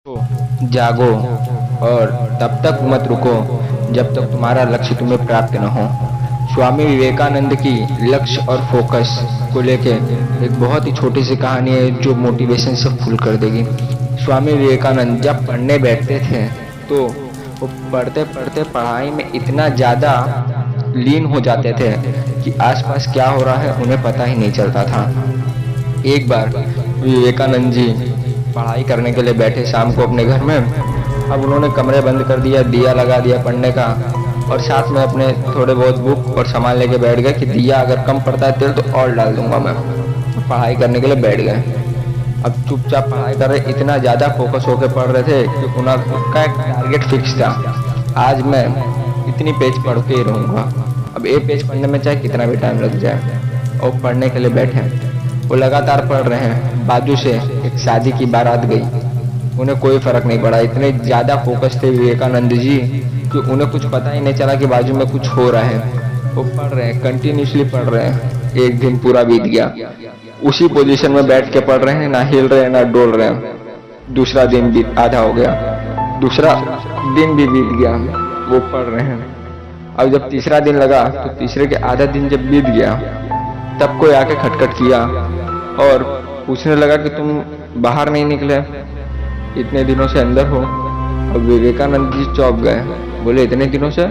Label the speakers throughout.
Speaker 1: तो जागो और तब तक मत रुको जब तक तुम्हारा लक्ष्य तुम्हें प्राप्त न हो। स्वामी विवेकानंद की लक्ष्य और फोकस को लेके एक बहुत ही छोटी सी कहानी है जो मोटिवेशन से फुल कर देगी। स्वामी विवेकानंद जब पढ़ने बैठते थे तो वो पढ़ते पढ़ते पढ़ाई में इतना ज़्यादा लीन हो जाते थे कि आसपास क्या हो रहा है उन्हें पता ही नहीं चलता था। एक बार विवेकानंद जी पढ़ाई करने के लिए बैठे शाम को अपने घर में। अब उन्होंने कमरे बंद कर दिया, दिया लगा दिया पढ़ने का, और साथ में अपने थोड़े बहुत बुक और सामान लेके बैठ गए कि दिया अगर कम पड़ता है तेल तो और डाल दूंगा मैं। पढ़ाई करने के लिए बैठ गए। अब चुपचाप पढ़ाई कर रहे, इतना ज़्यादा फोकस होकर पढ़ रहे थे कि उनका एक टारगेट फिक्स था, आज मैं इतनी पेज पढ़ के ही रहूँगा। अब एक पेज पढ़ने में चाहे कितना भी टाइम लग जाए, और पढ़ने के लिए बैठे वो लगातार पढ़ रहे हैं। बाजू से एक शादी की बारात गई, उन्हें कोई फर्क नहीं पड़ा। इतने ज़्यादा फोकस थे विवेकानंद जी कि उन्हें कुछ पता ही नहीं चला कि बाजू में कुछ हो रहा है। वो पढ़ रहे हैं, कंटिन्यूसली पढ़ रहे हैं। एक दिन पूरा बीत गया, उसी पोजीशन में बैठ के पढ़ रहे हैं, ना हिल रहे हैं ना डोल रहे हैं। दूसरा दिन भी आधा हो गया, दूसरा दिन भी बीत गया, वो पढ़ रहे हैं। अब जब तीसरा दिन लगा तो तीसरे के आधा दिन जब बीत गया तब कोई आके खटखट किया और पूछने लगा कि तुम बाहर नहीं निकले, इतने दिनों से अंदर हो। अब विवेकानंद जी चौंक गए, बोले इतने दिनों से?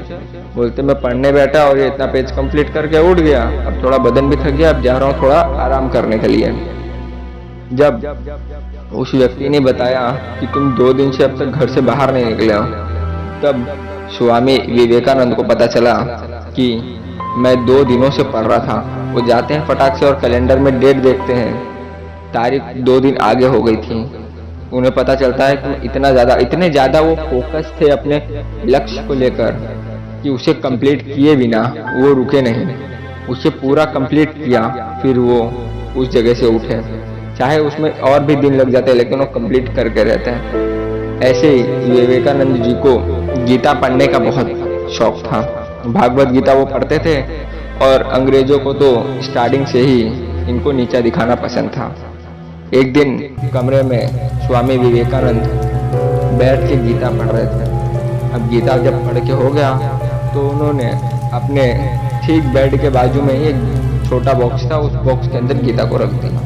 Speaker 1: बोलते मैं पढ़ने बैठा और ये इतना पेज कंप्लीट करके उठ गया, अब थोड़ा बदन भी थक गया, अब जा रहा हूँ थोड़ा आराम करने के लिए। जब उस व्यक्ति ने बताया कि तुम 2 दिन से अब तक घर से बाहर नहीं निकले हो, तब स्वामी विवेकानंद को पता चला कि मैं 2 दिनों से पढ़ रहा था। वो जाते हैं फटाक से और कैलेंडर में डेट देखते हैं, तारीख 2 दिन आगे हो गई थी। उन्हें पता चलता है कि इतने ज़्यादा वो फोकस थे अपने लक्ष्य को लेकर कि उसे कंप्लीट किए बिना वो रुके नहीं, उसे पूरा कंप्लीट किया। फिर वो उस जगह से उठे, चाहे उसमें और भी दिन लग जाते लेकिन वो कंप्लीट करके रहते हैं। ऐसे ही विवेकानंद जी को गीता पढ़ने का बहुत शौक था। भागवत गीता वो पढ़ते थे और अंग्रेजों को तो स्टार्टिंग से ही इनको नीचा दिखाना पसंद था। एक दिन कमरे में स्वामी विवेकानंद बैठ के गीता पढ़ रहे थे। अब गीता जब पढ़ के हो गया तो उन्होंने अपने ठीक बेड के बाजू में ही एक छोटा बॉक्स था, उस बॉक्स के अंदर गीता को रख दिया।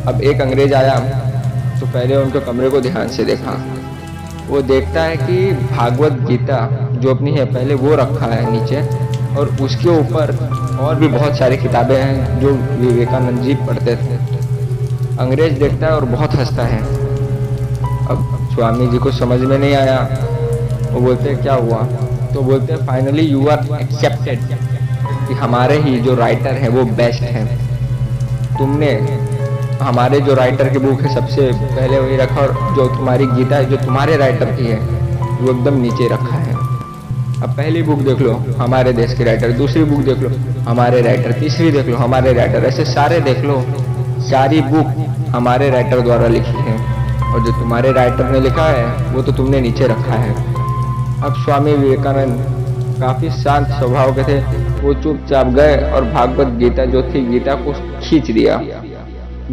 Speaker 1: अब एक अंग्रेज आया तो पहले उनके कमरे को ध्यान से देखा। वो देखता है कि भागवत गीता जो अपनी है पहले वो रखा है नीचे, और उसके ऊपर और भी बहुत सारी किताबें हैं जो विवेकानंद जी पढ़ते थे। अंग्रेज देखता है और बहुत हंसता है। अब स्वामी जी को समझ में नहीं आया, वो बोलते क्या हुआ? तो बोलते फाइनली यू आर एक्सेप्टेड, कि हमारे ही जो राइटर हैं वो बेस्ट हैं। तुमने हमारे जो राइटर की बुक है सबसे पहले वही रखा, और जो तुम्हारी गीता है जो तुम्हारे राइटर की है वो एकदम नीचे रखा है। अब पहली बुक देख लो हमारे देश के राइटर, दूसरी बुक देख लो हमारे राइटर, तीसरी देख लो हमारे राइटर, ऐसे सारे देख लो, सारी बुक हमारे राइटर द्वारा लिखी है, और जो तुम्हारे राइटर ने लिखा है वो तो तुमने नीचे रखा है। अब स्वामी विवेकानंद काफ़ी शांत स्वभाव के थे, वो चुपचाप गए और भागवत गीता जो थी गीता को खींच दिया।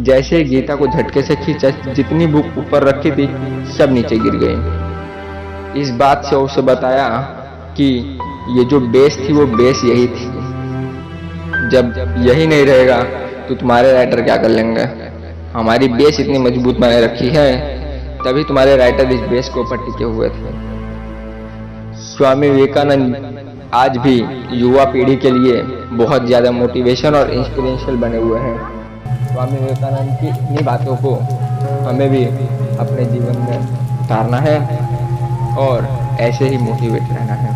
Speaker 1: जैसे गीता को झटके से खींचा, जितनी बुक ऊपर रखी थी सब नीचे गिर गई। इस बात से उसे बताया कि ये जो बेस थी वो बेस यही थी, जब यही नहीं रहेगा तो तुम्हारे राइटर क्या कर लेंगे। हमारी बेस इतनी मजबूत बना रखी है तभी तुम्हारे राइटर इस बेस के ऊपर टिके हुए थे। स्वामी विवेकानंद आज भी युवा पीढ़ी के लिए बहुत ज़्यादा मोटिवेशन और इंस्पिरेशनल बने हुए हैं। स्वामी विवेकानंद की इन्हीं बातों को हमें भी अपने जीवन में उतारना है और ऐसे ही मोटिवेट रहना है।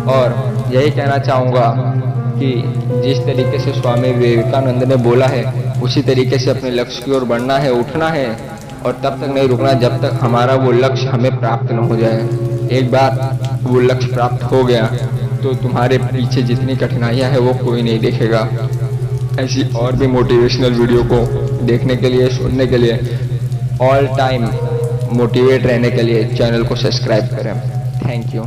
Speaker 1: और यही कहना चाहूँगा कि जिस तरीके से स्वामी विवेकानंद ने बोला है उसी तरीके से अपने लक्ष्य की ओर बढ़ना है, उठना है, और तब तक नहीं रुकना जब तक हमारा वो लक्ष्य हमें प्राप्त न हो जाए। एक बार वो लक्ष्य प्राप्त हो गया तो तुम्हारे पीछे जितनी कठिनाइयाँ हैं वो कोई नहीं देखेगा। ऐसी और भी मोटिवेशनल वीडियो को देखने के लिए, सुनने के लिए, ऑल टाइम मोटिवेट रहने के लिए चैनल को सब्सक्राइब करें। Thank you.